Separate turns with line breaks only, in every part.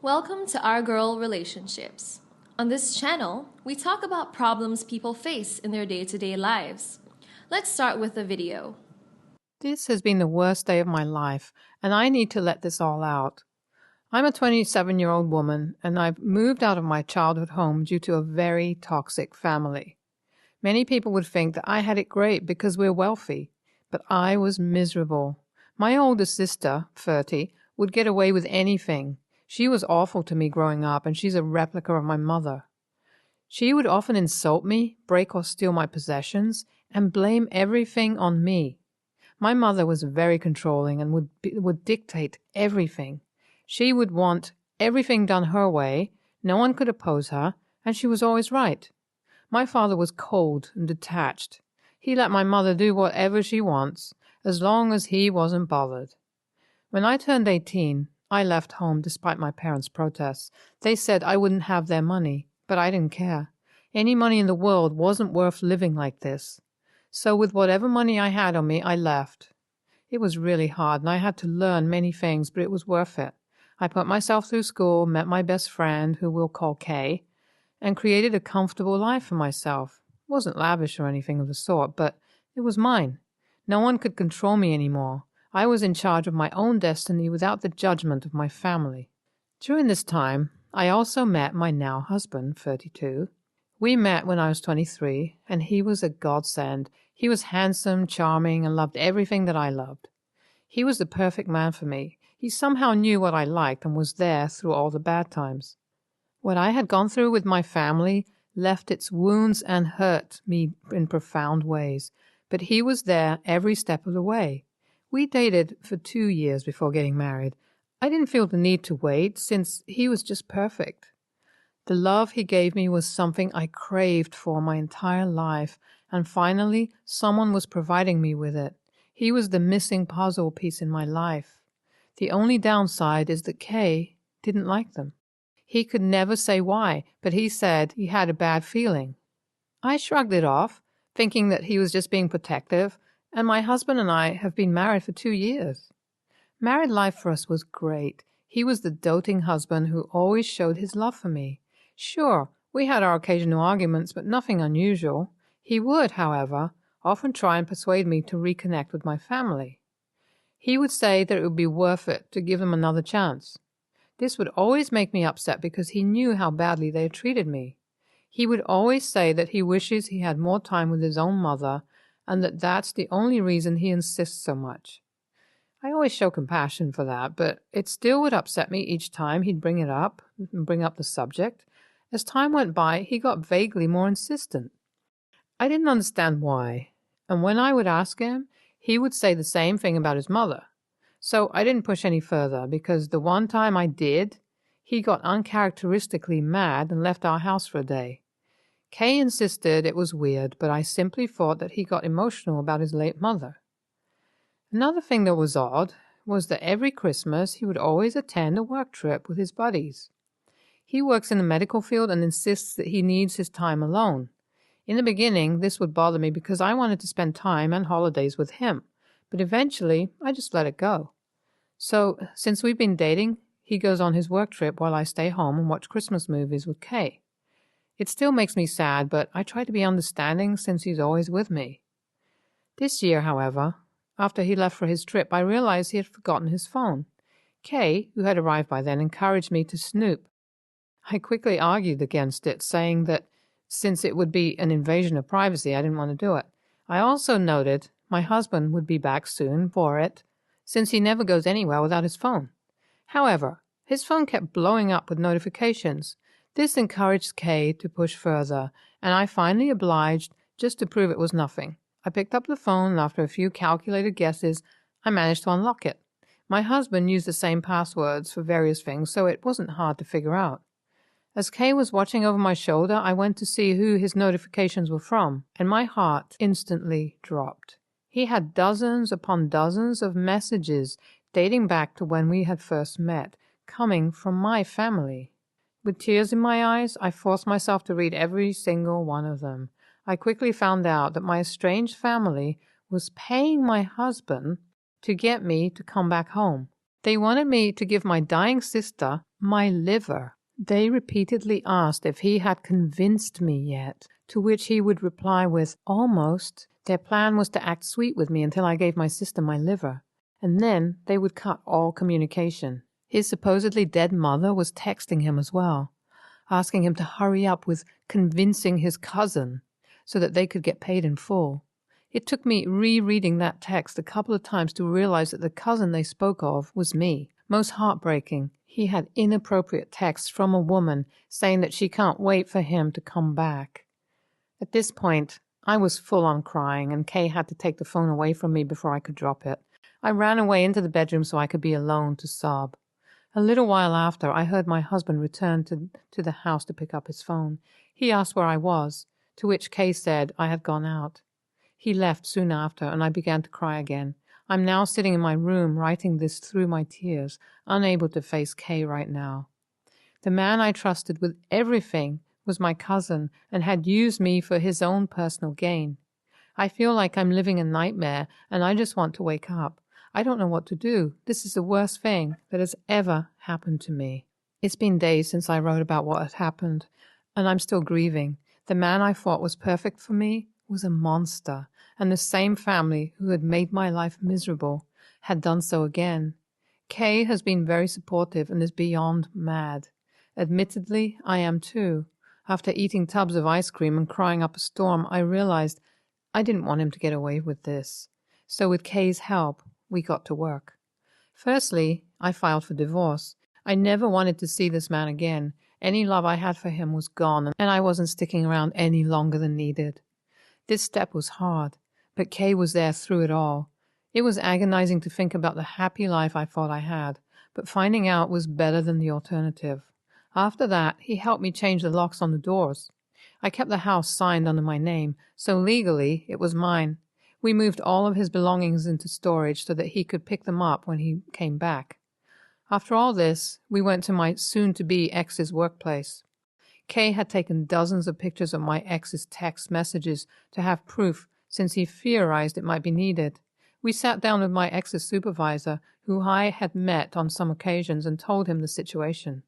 Welcome to Our Girl Relationships. On this channel, we talk about problems people face in their day-to-day lives. Let's start with a video.
This has been the worst day of my life, and I need to let this all out. I'm a 27-year-old woman, and I've moved out of my childhood home due to a very toxic family. Many people would think that I had it great because we're wealthy, but I was miserable. My older sister, 30, would get away with anything. She was awful to me growing up, and she's a replica of my mother. She would often insult me, break or steal my possessions, and blame everything on me. My mother was very controlling and would dictate everything. She would want everything done her way, no one could oppose her, and she was always right. My father was cold and detached. He let my mother do whatever she wants, as long as he wasn't bothered. When I turned 18, I left home despite my parents' protests. They said I wouldn't have their money, but I didn't care. Any money in the world wasn't worth living like this. So with whatever money I had on me, I left. It was really hard, and I had to learn many things, but it was worth it. I put myself through school, met my best friend, who we'll call Kay, and created a comfortable life for myself. It wasn't lavish or anything of the sort, but it was mine. No one could control me anymore. I was in charge of my own destiny without the judgment of my family. During this time, I also met my now husband, 32. We met when I was 23, and he was a godsend. He was handsome, charming, and loved everything that I loved. He was the perfect man for me. He somehow knew what I liked and was there through all the bad times. What I had gone through with my family left its wounds and hurt me in profound ways, but he was there every step of the way. We dated for 2 years before getting married. I didn't feel the need to wait, since he was just perfect. The love he gave me was something I craved for my entire life, and finally someone was providing me with it. He was the missing puzzle piece in my life. The only downside is that Kay didn't like them. He could never say why, but he said he had a bad feeling. I shrugged it off, thinking that he was just being protective, and my husband and I have been married for 2 years. Married life for us was great. He was the doting husband who always showed his love for me. Sure, we had our occasional arguments, but nothing unusual. He would, however, often try and persuade me to reconnect with my family. He would say that it would be worth it to give them another chance. This would always make me upset because he knew how badly they had treated me. He would always say that he wishes he had more time with his own mother, and that that's the only reason he insists so much. I always show compassion for that, but it still would upset me each time he'd bring it up and bring up the subject. As time went by, he got vaguely more insistent. I didn't understand why, and when I would ask him, he would say the same thing about his mother. So I didn't push any further, because the one time I did, he got uncharacteristically mad and left our house for a day. Kay insisted it was weird, but I simply thought that he got emotional about his late mother. Another thing that was odd was that every Christmas he would always attend a work trip with his buddies. He works in the medical field and insists that he needs his time alone. In the beginning, this would bother me because I wanted to spend time and holidays with him, but eventually I just let it go. So, since we've been dating, he goes on his work trip while I stay home and watch Christmas movies with Kay. It still makes me sad, but I try to be understanding since he's always with me. This year, however, after he left for his trip, I realized he had forgotten his phone. Kay, who had arrived by then, encouraged me to snoop. I quickly argued against it, saying that since it would be an invasion of privacy, I didn't want to do it. I also noted my husband would be back soon for it, since he never goes anywhere without his phone. However, his phone kept blowing up with notifications. This encouraged Kay to push further, and I finally obliged just to prove it was nothing. I picked up the phone, and after a few calculated guesses, I managed to unlock it. My husband used the same passwords for various things, so it wasn't hard to figure out. As Kay was watching over my shoulder, I went to see who his notifications were from, and my heart instantly dropped. He had dozens upon dozens of messages dating back to when we had first met, coming from my family. With tears in my eyes, I forced myself to read every single one of them. I quickly found out that my estranged family was paying my husband to get me to come back home. They wanted me to give my dying sister my liver. They repeatedly asked if he had convinced me yet, to which he would reply with, almost. Their plan was to act sweet with me until I gave my sister my liver, and then they would cut all communication. His supposedly dead mother was texting him as well, asking him to hurry up with convincing his cousin so that they could get paid in full. It took me rereading that text a couple of times to realize that the cousin they spoke of was me. Most heartbreaking, he had inappropriate texts from a woman saying that she can't wait for him to come back. At this point, I was full on crying, and Kay had to take the phone away from me before I could drop it. I ran away into the bedroom so I could be alone to sob. A little while after, I heard my husband return to the house to pick up his phone. He asked where I was, to which Kay said I had gone out. He left soon after, and I began to cry again. I'm now sitting in my room writing this through my tears, unable to face Kay right now. The man I trusted with everything was my cousin and had used me for his own personal gain. I feel like I'm living a nightmare, and I just want to wake up. I don't know what to do. This is the worst thing that has ever happened to me. It's been days since I wrote about what had happened, and I'm still grieving. The man I thought was perfect for me was a monster, and the same family who had made my life miserable had done so again. Kay has been very supportive and is beyond mad. Admittedly, I am too. After eating tubs of ice cream and crying up a storm, I realized I didn't want him to get away with this. So with Kay's help, we got to work. Firstly, I filed for divorce. I never wanted to see this man again. Any love I had for him was gone, and I wasn't sticking around any longer than needed. This step was hard, but Kay was there through it all. It was agonizing to think about the happy life I thought I had, but finding out was better than the alternative. After that, he helped me change the locks on the doors. I kept the house signed under my name, so legally it was mine. We moved all of his belongings into storage so that he could pick them up when he came back. After all this, we went to my soon-to-be ex's workplace. Kay had taken dozens of pictures of my ex's text messages to have proof, since he theorized it might be needed. We sat down with my ex's supervisor, who I had met on some occasions, and told him the situation.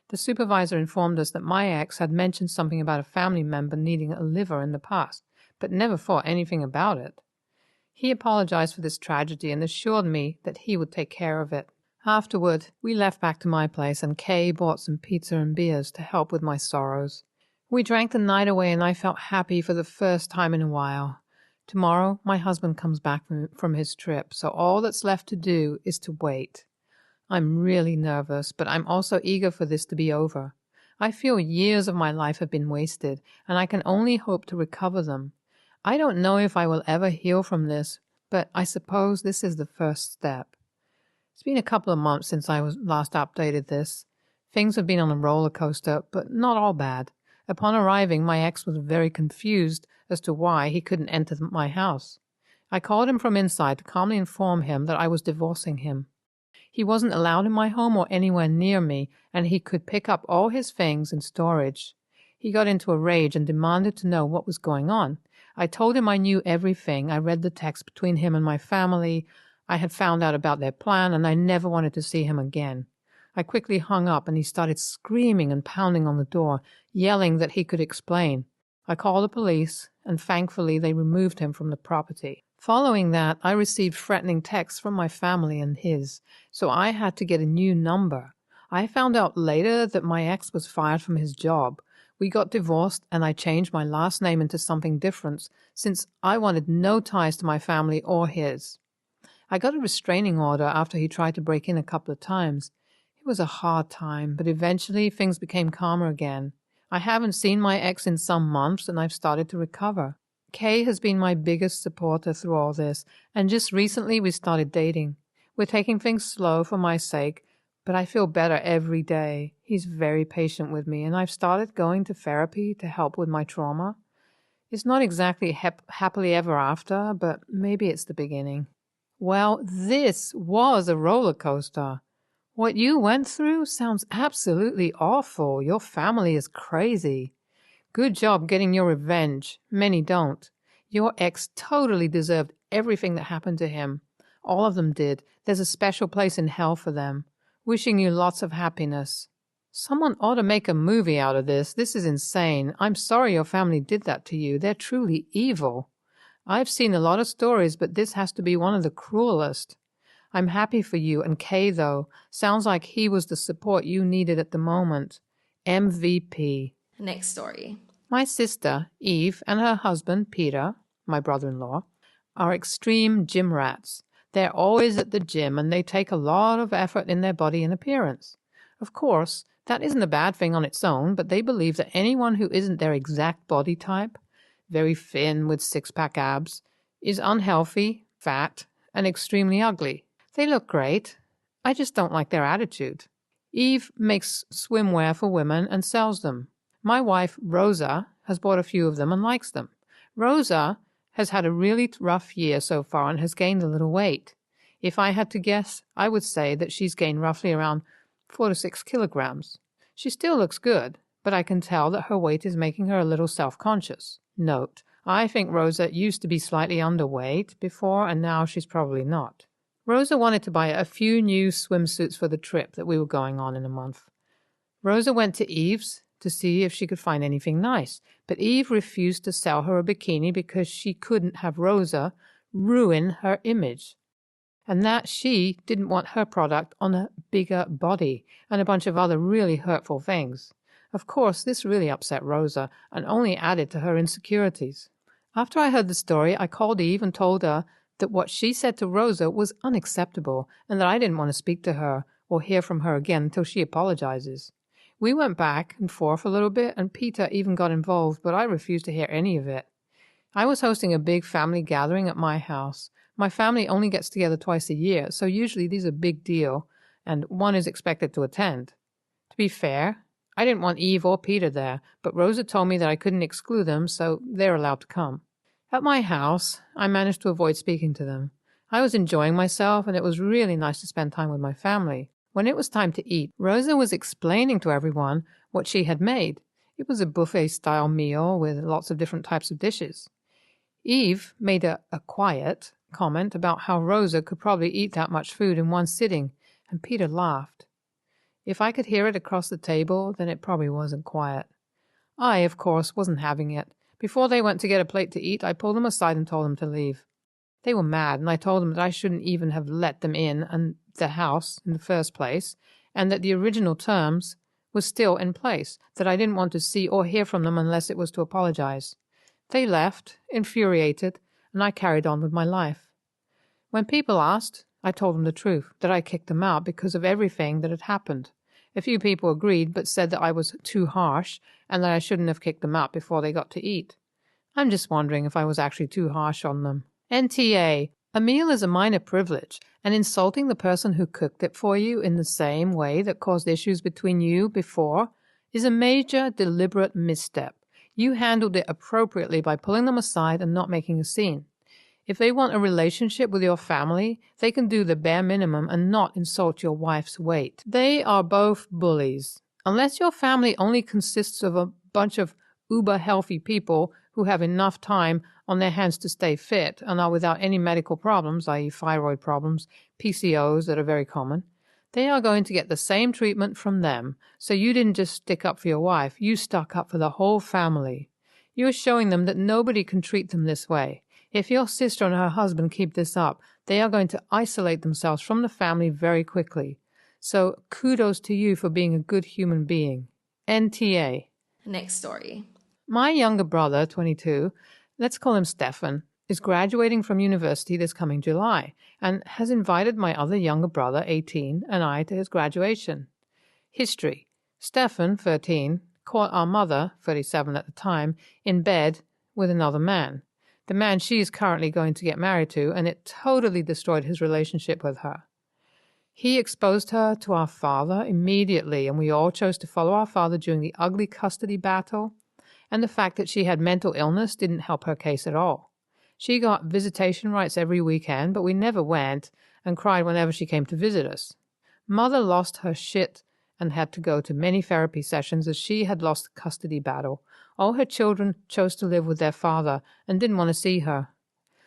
The supervisor informed us that my ex had mentioned something about a family member needing a liver in the past, but never thought anything about it. He apologized for this tragedy and assured me that he would take care of it. Afterward, we left back to my place, and Kay bought some pizza and beers to help with my sorrows. We drank the night away, and I felt happy for the first time in a while. Tomorrow, my husband comes back from his trip, so all that's left to do is to wait. I'm really nervous, but I'm also eager for this to be over. I feel years of my life have been wasted, and I can only hope to recover them. I don't know if I will ever heal from this, but I suppose this is the first step. It's been a couple of months since I was last updated this. Things have been on a roller coaster, but not all bad. Upon arriving, my ex was very confused as to why he couldn't enter my house. I called him from inside to calmly inform him that I was divorcing him. He wasn't allowed in my home or anywhere near me, and he could pick up all his things in storage. He got into a rage and demanded to know what was going on. I told him I knew everything. I read the text between him and my family. I had found out about their plan, and I never wanted to see him again. I quickly hung up, and he started screaming and pounding on the door, yelling that he could explain. I called the police, and thankfully they removed him from the property. Following that, I received threatening texts from my family and his, so I had to get a new number. I found out later that my ex was fired from his job. We got divorced, and I changed my last name into something different, since I wanted no ties to my family or his. I got a restraining order after he tried to break in a couple of times. It was a hard time, but eventually things became calmer again. I haven't seen my ex in some months, and I've started to recover. Kay has been my biggest supporter through all this, and just recently we started dating. We're taking things slow for my sake, but I feel better every day. He's very patient with me, and I've started going to therapy to help with my trauma. It's not exactly happily ever after, but maybe it's the beginning. Well, this was a roller coaster. What you went through sounds absolutely awful. Your family is crazy. Good job getting your revenge. Many don't. Your ex totally deserved everything that happened to him. All of them did. There's a special place in hell for them. Wishing you lots of happiness. Someone ought to make a movie out of this. This is insane. I'm sorry your family did that to you. They're truly evil. I've seen a lot of stories, but this has to be one of the cruelest. I'm happy for you and Kay, though. Sounds like he was the support you needed at the moment. MVP.
Next story.
My sister, Eve, and her husband, Peter, my brother-in-law, are extreme gym rats. They're always at the gym and they take a lot of effort in their body and appearance. Of course, that isn't a bad thing on its own, but they believe that anyone who isn't their exact body type, very thin with six-pack abs, is unhealthy, fat, and extremely ugly. They look great. I just don't like their attitude. Eve makes swimwear for women and sells them. My wife, Rosa, has bought a few of them and likes them. Rosa has had a really rough year so far and has gained a little weight. If I had to guess, I would say that she's gained roughly around 4 to 6 kilograms. She still looks good, but I can tell that her weight is making her a little self-conscious. Note, I think Rosa used to be slightly underweight before, and now she's probably not. Rosa wanted to buy a few new swimsuits for the trip that we were going on in a month. Rosa went to Eve's to see if she could find anything nice, but Eve refused to sell her a bikini because she couldn't have Rosa ruin her image, and that she didn't want her product on a bigger body, and a bunch of other really hurtful things. Of course, this really upset Rosa and only added to her insecurities. After I heard the story, I called Eve and told her that what she said to Rosa was unacceptable and that I didn't want to speak to her or hear from her again until she apologizes. We went back and forth a little bit, and Peter even got involved, but I refused to hear any of it. I was hosting a big family gathering at my house. My family only gets together twice a year, so usually these are a big deal, and one is expected to attend. To be fair, I didn't want Eve or Peter there, but Rosa told me that I couldn't exclude them, so they're allowed to come. At my house, I managed to avoid speaking to them. I was enjoying myself, and it was really nice to spend time with my family. When it was time to eat, Rosa was explaining to everyone what she had made. It was a buffet-style meal with lots of different types of dishes. Eve made a quiet comment about how Rosa could probably eat that much food in one sitting, and Peter laughed. If I could hear it across the table, then it probably wasn't quiet. I, of course, wasn't having it. Before they went to get a plate to eat, I pulled them aside and told them to leave. They were mad, and I told them that I shouldn't even have let them in and the house in the first place, and that the original terms was still in place, that I didn't want to see or hear from them unless it was to apologize. They left, infuriated, and I carried on with my life. When people asked, I told them the truth, that I kicked them out because of everything that had happened. A few people agreed, but said that I was too harsh and that I shouldn't have kicked them out before they got to eat. I'm just wondering if I was actually too harsh on them. NTA. A meal is a minor privilege, and insulting the person who cooked it for you in the same way that caused issues between you before is a major, deliberate misstep. You handled it appropriately by pulling them aside and not making a scene. If they want a relationship with your family, they can do the bare minimum and not insult your wife's weight. They are both bullies. Unless your family only consists of a bunch of uber-healthy people who have enough time on their hands to stay fit and are without any medical problems, i.e. thyroid problems, PCOs that are very common, they are going to get the same treatment from them. So you didn't just stick up for your wife, you stuck up for the whole family. You are showing them that nobody can treat them this way. If your sister and her husband keep this up, they are going to isolate themselves from the family very quickly. So kudos to you for being a good human being. NTA.
Next story.
My younger brother, 22, let's call him Stefan, is graduating from university this coming July and has invited my other younger brother, 18, and I to his graduation. History. Stefan, 13, caught our mother, 37 at the time, in bed with another man. The man she is currently going to get married to, and it totally destroyed his relationship with her. He exposed her to our father immediately, and we all chose to follow our father during the ugly custody battle, and the fact that she had mental illness didn't help her case at all. She got visitation rights every weekend, but we never went, and cried whenever she came to visit us. Mother lost her shit and had to go to many therapy sessions as she had lost the custody battle. All her children chose to live with their father and didn't want to see her.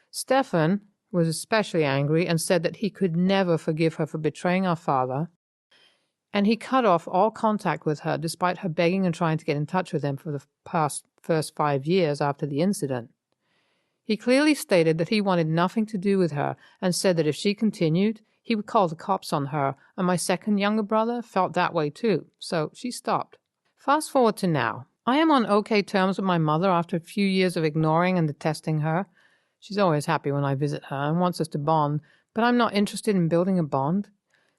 Stefan was especially angry and said that he could never forgive her for betraying our father, and he cut off all contact with her despite her begging and trying to get in touch with him for the first 5 years after the incident. He clearly stated that he wanted nothing to do with her and said that if she continued, he would call the cops on her, and my second younger brother felt that way too, so she stopped. Fast forward to now. I am on okay terms with my mother after a few years of ignoring and detesting her. She's always happy when I visit her and wants us to bond, but I'm not interested in building a bond.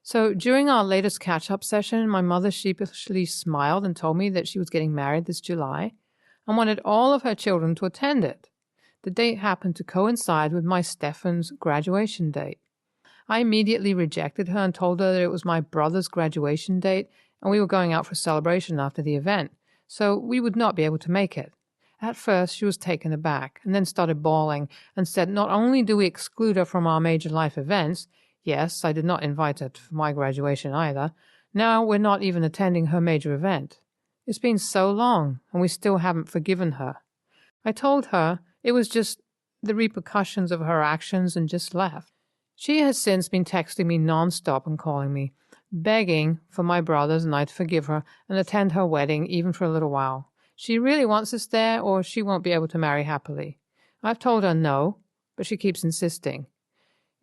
So during our latest catch-up session, my mother sheepishly smiled and told me that she was getting married this July and wanted all of her children to attend it. The date happened to coincide with my Stefan's graduation date. I immediately rejected her and told her that it was my brother's graduation date and we were going out for a celebration after the event, so we would not be able to make it. At first, she was taken aback and then started bawling and said not only do we exclude her from our major life events, yes, I did not invite her for my graduation either, now we're not even attending her major event. It's been so long and we still haven't forgiven her. I told her it was just the repercussions of her actions and just left. She has since been texting me non-stop and calling me, begging for my brothers and I to forgive her and attend her wedding even for a little while. She really wants us there or she won't be able to marry happily. I've told her no, but she keeps insisting.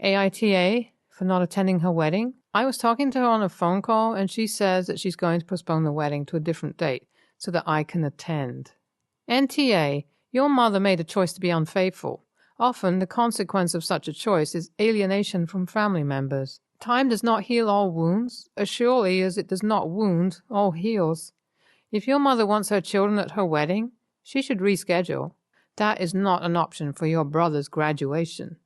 AITA for not attending her wedding? I was talking to her on a phone call and she says that she's going to postpone the wedding to a different date so that I can attend. NTA, your mother made a choice to be unfaithful. Often, the consequence of such a choice is alienation from family members. Time does not heal all wounds, as surely as it does not wound all heals. If your mother wants her children at her wedding, she should reschedule. That is not an option for your brother's graduation.